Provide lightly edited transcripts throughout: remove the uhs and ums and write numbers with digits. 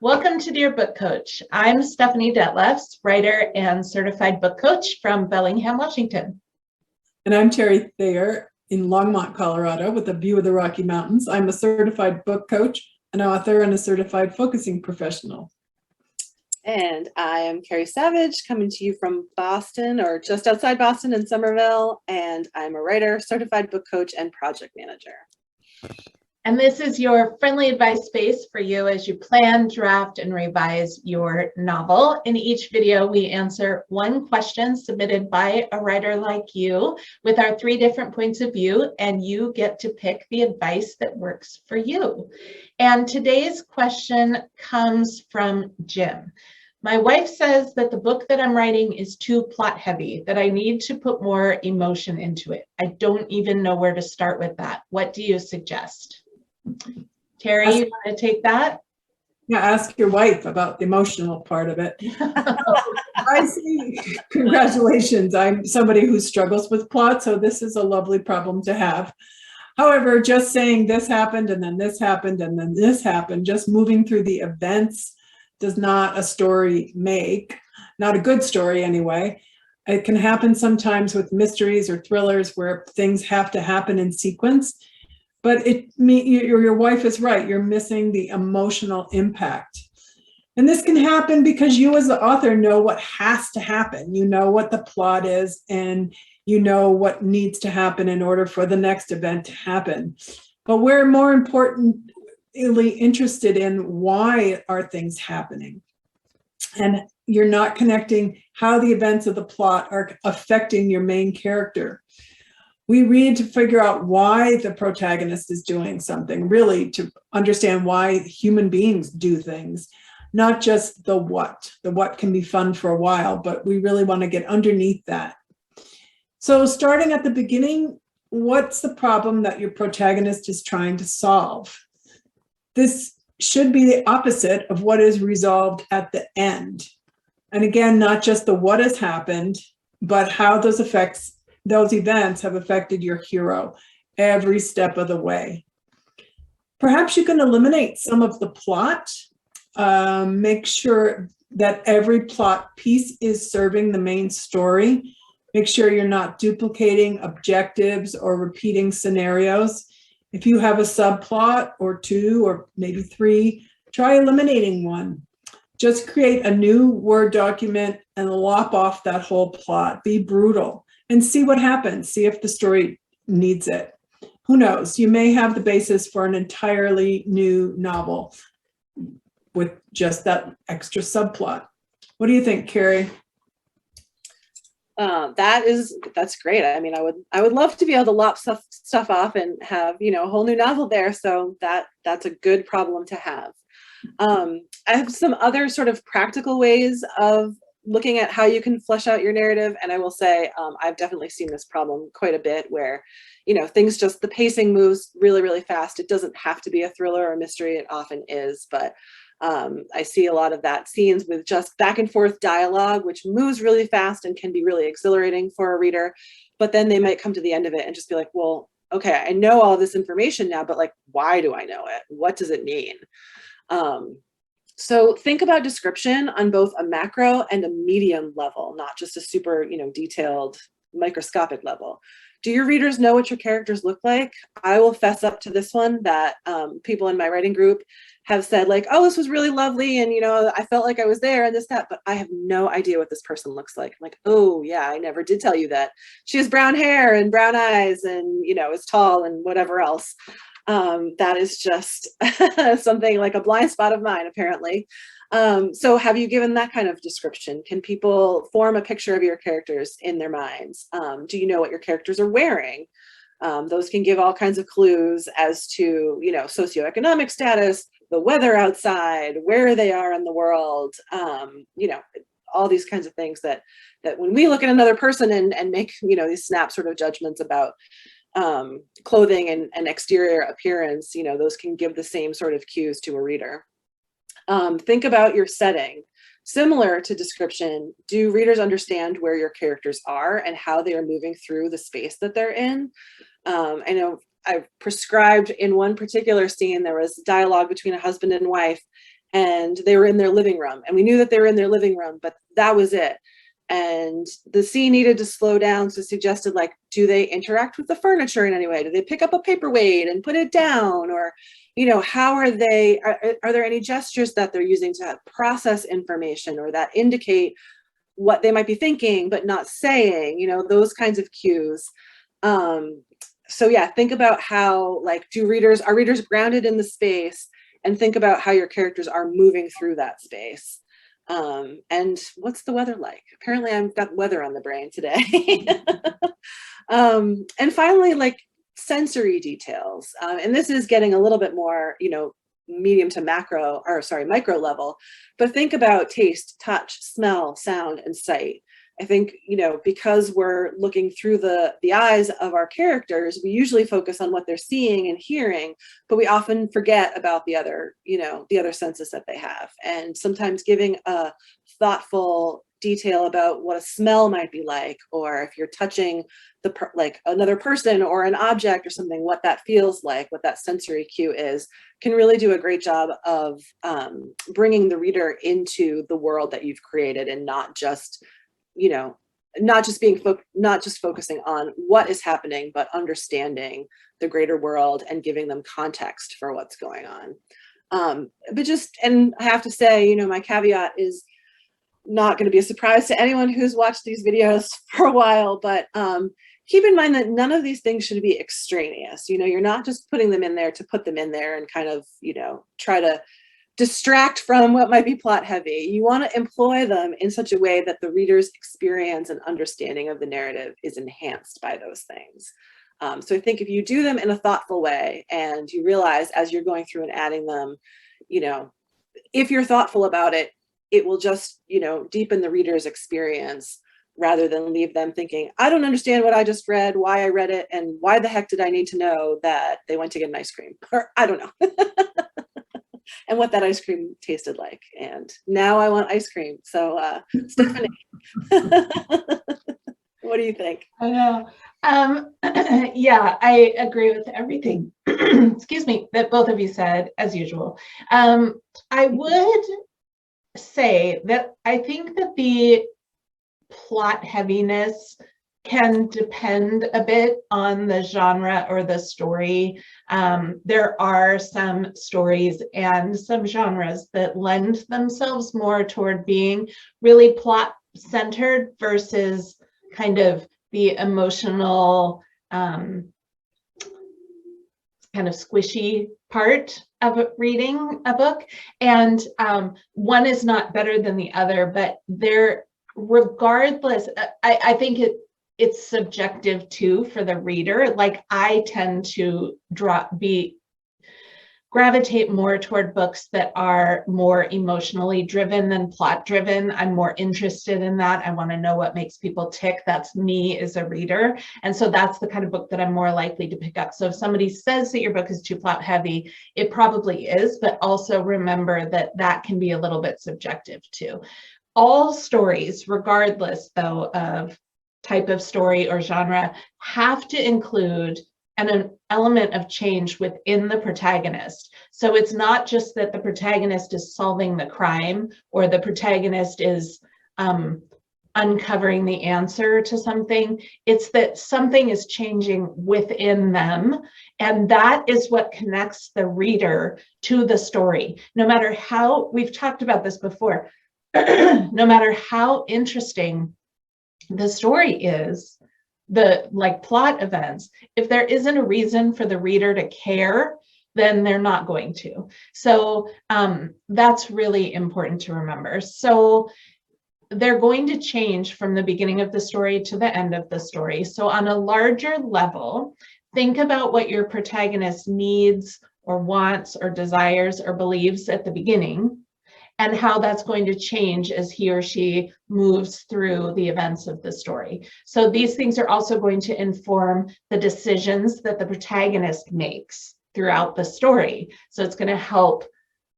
Welcome to Dear Book Coach. I'm Stephanie Detlefs, writer and certified book coach from Bellingham, Washington. And I'm Terry Thayer in Longmont, Colorado, with a view of the Rocky Mountains. I'm a certified book coach, an author, and a certified focusing professional. And I am Carrie Savage, coming to you from Boston, or just outside Boston in Somerville. And I'm a writer, certified book coach, and project manager. And this is your friendly advice space for you as you plan, draft, and revise your novel. In each video, we answer one question submitted by a writer like you with our 3 different points of view, and you get to pick the advice that works for you. And today's question comes from Jim. My wife says that the book that I'm writing is too plot heavy, that I need to put more emotion into it. I don't even know where to start with that. What do you suggest? Terry, you want to take that? Yeah, ask your wife about the emotional part of it. I see. Congratulations. I'm somebody who struggles with plot, so this is a lovely problem to have. However, just saying this happened and then this happened and then this happened, just moving through the events does not a story make, not a good story anyway. It can happen sometimes with mysteries or thrillers where things have to happen in sequence. But your wife is right. You're missing the emotional impact. And this can happen because you as the author know what has to happen. You know what the plot is, and you know what needs to happen in order for the next event to happen. But we're more importantly interested in why are things happening. And you're not connecting how the events of the plot are affecting your main character. We read to figure out why the protagonist is doing something, really to understand why human beings do things, not just the what. The what can be fun for a while, but we really want to get underneath that. So starting at the beginning, what's the problem that your protagonist is trying to solve? This should be the opposite of what is resolved at the end. And again, not just the what has happened, but how those events have affected your hero every step of the way. Perhaps you can eliminate some of the plot. Make sure that every plot piece is serving the main story. Make sure you're not duplicating objectives or repeating scenarios. If you have a subplot or 2 or maybe 3, try eliminating one. Just create a new Word document and lop off that whole plot. Be brutal. And see what happens. See if the story needs it. Who knows? You may have the basis for an entirely new novel with just that extra subplot. What do you think, Carrie? That's great. I mean, I would love to be able to lop stuff off and have, a whole new novel there. So that's a good problem to have. I have some other sort of practical ways of looking at how you can flesh out your narrative. And I will say, I've definitely seen this problem quite a bit where, the pacing moves really, really fast. It doesn't have to be a thriller or a mystery. It often is, but I see a lot of that scenes with just back and forth dialogue, which moves really fast and can be really exhilarating for a reader. But then they might come to the end of it and just be like, well, okay, I know all this information now, but like, why do I know it? What does it mean? So think about description on both a macro and a medium level, not just a super, detailed microscopic level. Do your readers know what your characters look like? I will fess up to this one that people in my writing group have said like, oh, this was really lovely. And, I felt like I was there and this, that, but I have no idea what this person looks like. I'm like, oh yeah, I never did tell you that. She has brown hair and brown eyes and, is tall and whatever else. That is just something like a blind spot of mine, apparently. So have you given that kind of description? Can people form a picture of your characters in their minds? Do you know what your characters are wearing? Those can give all kinds of clues as to, socioeconomic status, the weather outside, where they are in the world, all these kinds of things that when we look at another person and make, these snap sort of judgments about clothing and exterior appearance, those can give the same sort of cues to a reader. Think about your setting. Similar to description, do readers understand where your characters are and how they are moving through the space that they're in? I know I prescribed in one particular scene, there was dialogue between a husband and wife, and they were in their living room, and we knew that they were in their living room, but that was it. And the scene needed to slow down, so suggested, like, do they interact with the furniture in any way? Do they pick up a paperweight and put it down? Or, you know, how are they, are there any gestures that they're using to process information or that indicate what they might be thinking but not saying, you know, those kinds of cues. So yeah, think about how, like, are readers grounded in the space, and think about how your characters are moving through that space. And what's the weather like? Apparently I've got weather on the brain today. And finally, like, sensory details. And this is getting a little bit more, you know, medium to micro level, but think about taste, touch, smell, sound, and sight. I think, you know, because we're looking through the eyes of our characters, we usually focus on what they're seeing and hearing, but we often forget about the other, you know, the other senses that they have. And sometimes giving a thoughtful detail about what a smell might be like, or if you're touching like another person or an object or something, what that feels like, what that sensory cue is, can really do a great job of bringing the reader into the world that you've created, and not just, you know, not just focusing on what is happening, but understanding the greater world and giving them context for what's going on. And I have to say, you know, my caveat is not going to be a surprise to anyone who's watched these videos for a while, but keep in mind that none of these things should be extraneous. You know, you're not just putting them in there to put them in there and kind of, you know, try to distract from what might be plot heavy. You want to employ them in such a way that the reader's experience and understanding of the narrative is enhanced by those things. So I think if you do them in a thoughtful way, and you realize as you're going through and adding them, you know, if you're thoughtful about it, it will just, you know, deepen the reader's experience, rather than leave them thinking, I don't understand what I just read, why I read it, and why the heck did I need to know that they went to get an ice cream? Or I don't know. And what that ice cream tasted like. And now I want ice cream. So Stephanie, what do you think? I know. Yeah, I agree with everything, excuse me, that both of you said, as usual. I would say that I think that the plot heaviness can depend a bit on the genre or the story. There are some stories and some genres that lend themselves more toward being really plot centered versus kind of the emotional, kind of squishy part of reading a book. And one is not better than the other, but they're, regardless, I think it's subjective too for the reader. Like, I tend to gravitate more toward books that are more emotionally driven than plot driven. I'm more interested in that. I want to know what makes people tick. That's me as a reader. And so that's the kind of book that I'm more likely to pick up. So if somebody says that your book is too plot heavy, it probably is, but also remember that that can be a little bit subjective too. All stories, regardless though of type of story or genre, have to include an element of change within the protagonist. So it's not just that the protagonist is solving the crime, or the protagonist is uncovering the answer to something. It's that something is changing within them. And that is what connects the reader to the story. No matter how, we've talked about this before, no matter how interesting the story is, the like plot events, if there isn't a reason for the reader to care, then they're not going to. So that's really important to remember. So they're going to change from the beginning of the story to the end of the story. So on a larger level, think about what your protagonist needs or wants or desires or believes at the beginning, and how that's going to change as he or she moves through the events of the story. So these things are also going to inform the decisions that the protagonist makes throughout the story. So it's going to help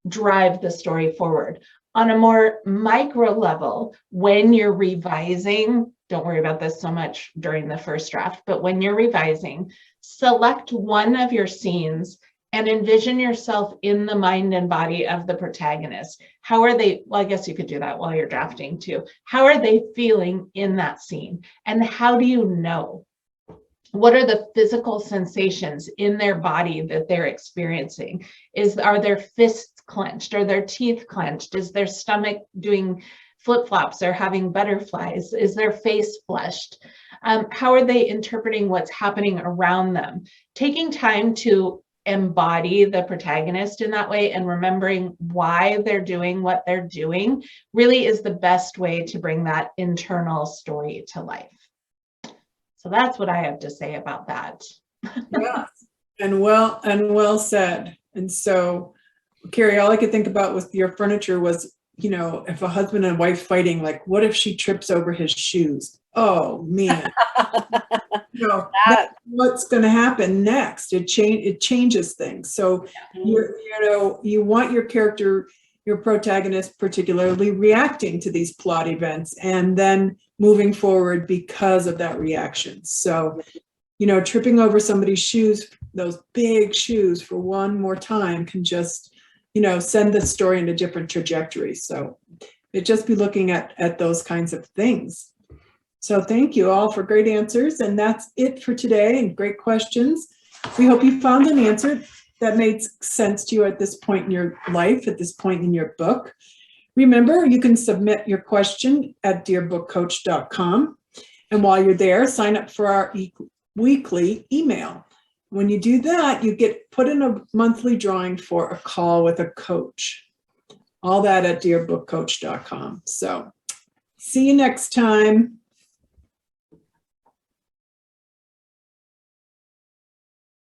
drive the story forward. On a more micro level, when you're revising, don't worry about this so much during the first draft, but when you're revising, select one of your scenes and envision yourself in the mind and body of the protagonist. How are they, well, I guess you could do that while you're drafting too. How are they feeling in that scene? And how do you know? What are the physical sensations in their body that they're experiencing? Are their fists clenched? Are their teeth clenched? Is their stomach doing flip-flops or having butterflies? Is their face flushed? How are they interpreting what's happening around them? Taking time to embody the protagonist in that way and remembering why they're doing what they're doing really is the best way to bring that internal story to life. So that's what I have to say about that. Yes, and well said. And so, Carrie, all I could think about with your furniture was, if a husband and wife fighting, like, what if she trips over his shoes? Oh man, what's going to happen next? It changes things. So you want your character, your protagonist particularly, reacting to these plot events and then moving forward because of that reaction. So, tripping over somebody's shoes, those big shoes, for one more time can just, send the story in a different trajectory. So it just be looking at those kinds of things. So thank you all for great answers. And that's it for today, and great questions. We hope you found an answer that made sense to you at this point in your life, at this point in your book. Remember, you can submit your question at dearbookcoach.com. And while you're there, sign up for our weekly email. When you do that, you get put in a monthly drawing for a call with a coach. All that at dearbookcoach.com. So see you next time.